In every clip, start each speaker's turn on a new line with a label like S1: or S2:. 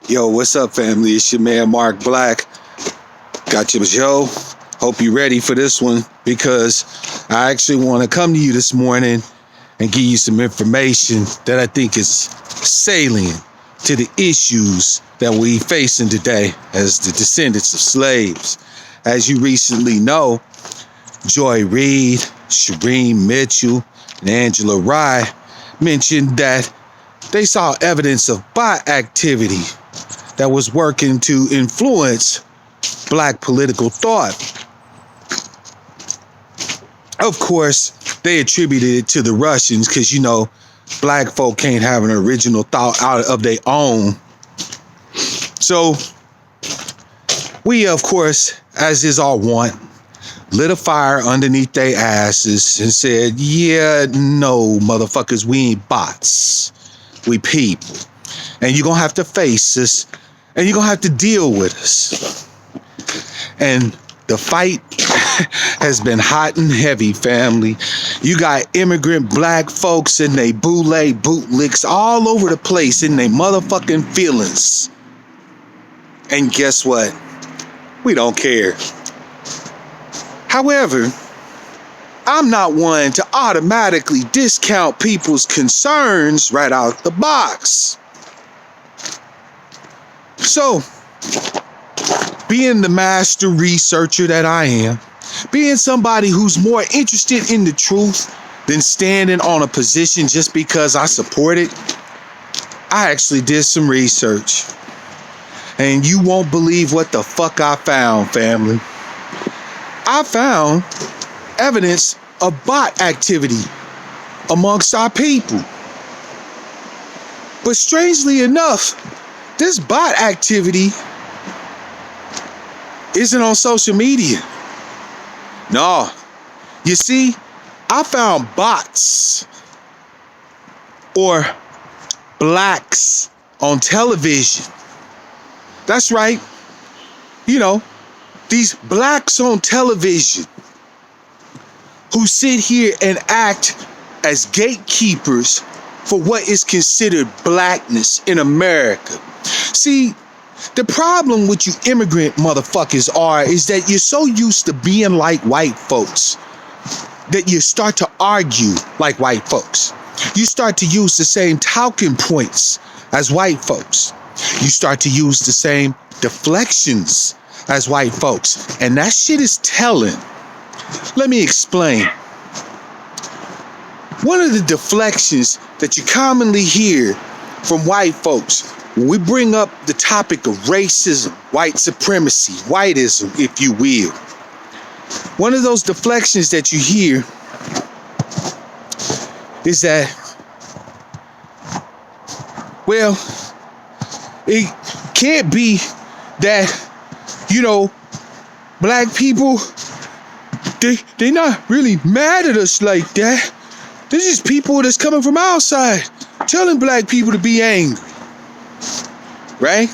S1: Yo, what's up, family? It's your man, Mark Black. Got your show. Hope you're ready for this one because I actually want to come to you this morning and give you some information that I think is salient to the issues that we facing today as the descendants of slaves. As you recently know, Joy Reid, Shireen Mitchell, and Angela Rye mentioned that they saw evidence of bot activity that was working to influence black political thought. Of course, they attributed it to the Russians because, black folk can't have an original thought out of their own. So we, of course, as is our want, lit a fire underneath their asses and said, yeah, no, motherfuckers, we ain't bots. We people. And you're going to have to face us. And you're going to have to deal with us. And the fight has been hot and heavy, family. You got immigrant black folks and they boule bootlicks all over the place in their motherfucking feelings. And guess what? We don't care. However, I'm not one to automatically discount people's concerns right out the box. So, being the master researcher that I am, being somebody who's more interested in the truth than standing on a position just because I support it, I actually did some research. And you won't believe what the fuck I found, family. I found evidence of bot activity amongst our people. But strangely enough, this bot activity isn't on social media. No. You see, I found bots or blacks on television. That's right. These blacks on television who sit here and act as gatekeepers for what is considered blackness in America. See, the problem with you immigrant motherfuckers is that you're so used to being like white folks that you start to argue like white folks. You start to use the same talking points as white folks. You start to use the same deflections as white folks. And that shit is telling. Let me explain. One of the deflections that you commonly hear from white folks when we bring up the topic of racism, white supremacy, whiteism, if you will. One of those deflections that you hear is that, well, it can't be that, black people, they not really mad at us like that. They're just people that's coming from outside telling black people to be angry. Right?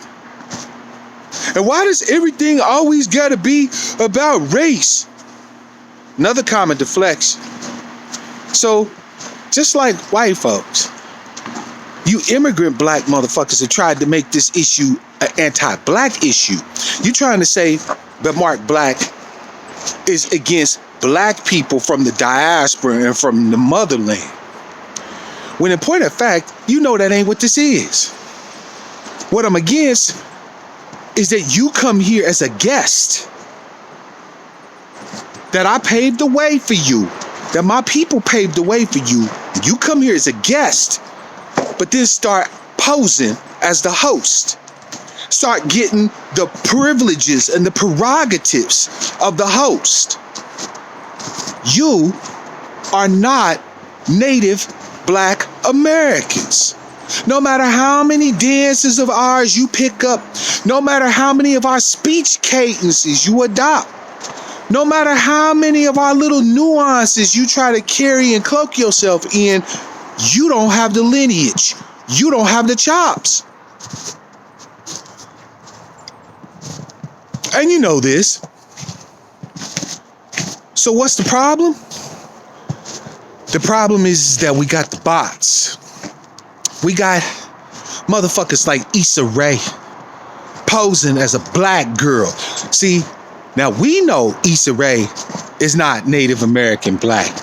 S1: And why does everything always gotta be about race? Another common deflection. So, just like white folks, you immigrant black motherfuckers have tried to make this issue an anti-black issue. You're trying to say that Mark Black is against black people from the diaspora and from the motherland. When in point of fact, that ain't what this is. What I'm against is that you come here as a guest. That I paved the way for you. That my people paved the way for you. You come here as a guest, but then start posing as the host. Start getting the privileges and the prerogatives of the host. You are not native black Americans. No matter how many dances of ours you pick up, no matter how many of our speech cadences you adopt, no matter how many of our little nuances you try to carry and cloak yourself in, you don't have the lineage. You don't have the chops. And you know this. So what's the problem? The problem is that we got the bots. We got motherfuckers like Issa Rae posing as a black girl. See, now we know Issa Rae is not Native American black.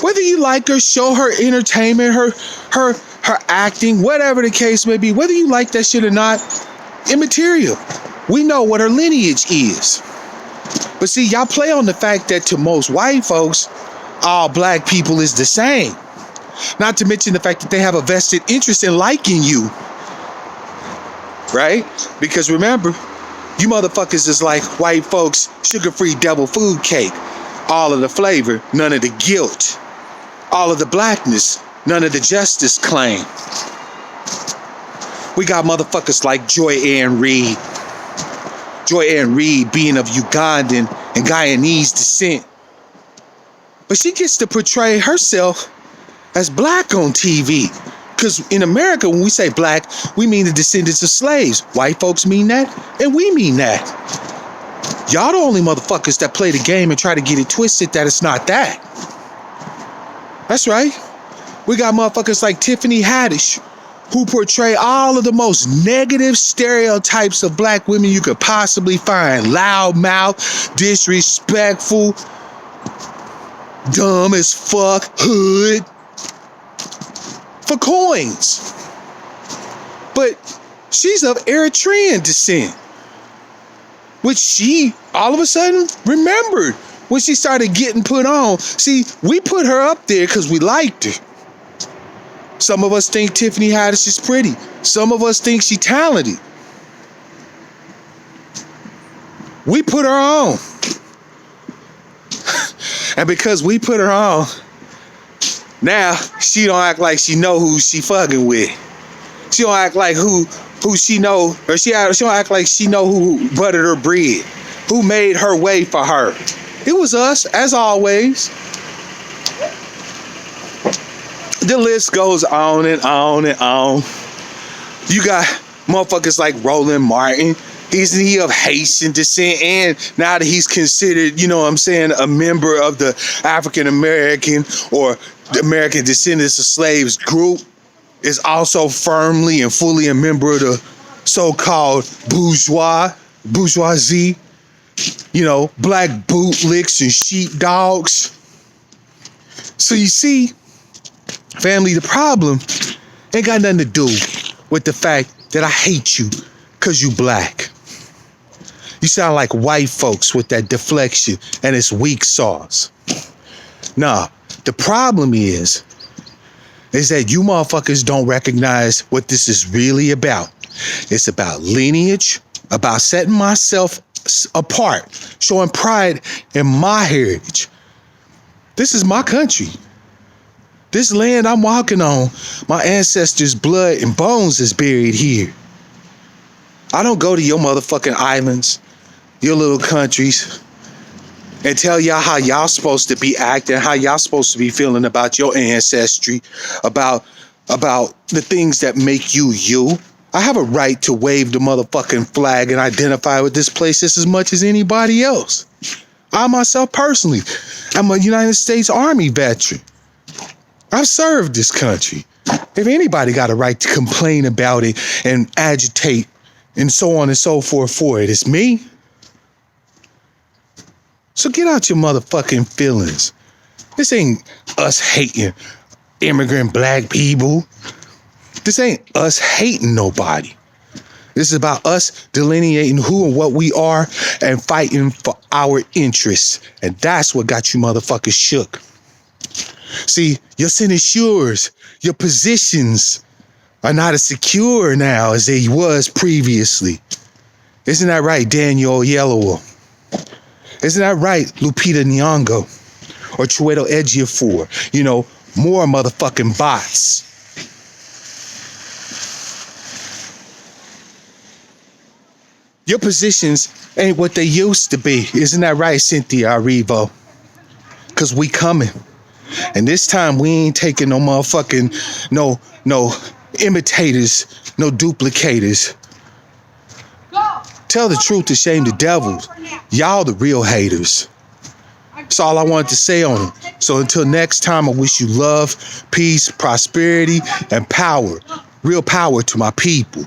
S1: Whether you like her, show her entertainment, her acting, whatever the case may be, whether you like that shit or not, immaterial. We know what her lineage is. But see, y'all play on the fact that to most white folks, all black people is the same. Not to mention the fact that they have a vested interest in liking you. Right? Because remember, you motherfuckers is like white folks' sugar-free devil food cake. All of the flavor, none of the guilt. All of the blackness, none of the justice claim. We got motherfuckers like Joy Ann Reid. Joy Ann Reid being of Ugandan and Guyanese descent. But she gets to portray herself as black on TV. Because in America, when we say black, we mean the descendants of slaves. White folks mean that, and we mean that. Y'all the only motherfuckers that play the game and try to get it twisted that it's not that. That's right. We got motherfuckers like Tiffany Haddish, who portray all of the most negative stereotypes of black women you could possibly find. Loudmouth, disrespectful, dumb as fuck, hood. For coins. But she's of Eritrean descent, which she all of a sudden remembered when she started getting put on. See, we put her up there because we liked her. Some of us think Tiffany Haddish is pretty. Some of us think she's talented. We put her on. And because we put her on, now she don't act like she know who she fucking with. She don't act like who she know, or she don't act like she know who buttered her bread, who made her way for her. It was us, as always. The list goes on and on and on. You got motherfuckers like Roland Martin. He of Haitian descent, and now that he's considered, you know what I'm saying, a member of the African American or the American descendants of slaves group, is also firmly and fully a member of the so-called bourgeoisie, you know, black bootlicks and sheepdogs. So you see, family, the problem ain't got nothing to do with the fact that I hate you because you black. You sound like white folks with that deflection and it's weak sauce. Nah, the problem is that you motherfuckers don't recognize what this is really about. It's about lineage, about setting myself apart, showing pride in my heritage. This is my country. This land I'm walking on, my ancestors' blood and bones is buried here. I don't go to your motherfucking islands, your little countries, and tell y'all how y'all supposed to be acting, how y'all supposed to be feeling about your ancestry, about the things that make you you. I have a right to wave the motherfucking flag and identify with this place just as much as anybody else. I myself personally, I'm a United States Army veteran. I've served this country. If anybody got a right to complain about it and agitate and so on and so forth for it, it's me. So get out your motherfucking feelings. This ain't us hating immigrant black people. This ain't us hating nobody. This is about us delineating who and what we are and fighting for our interests. And that's what got you motherfuckers shook. See, your sinecures, your positions are not as secure now as they was previously. Isn't that right, Daniel Oyelowo? Isn't that right, Lupita Nyong'o? Or Chiwetel Ejiofor? You know, more motherfucking bots. Your positions ain't what they used to be. Isn't that right, Cynthia Erivo? Because we coming. And this time we ain't taking no motherfucking, no imitators, no duplicators. Tell the truth to shame the devil. Y'all the real haters. That's all I wanted to say on it. So until next time, I wish you love, peace, prosperity, and power. Real power to my people.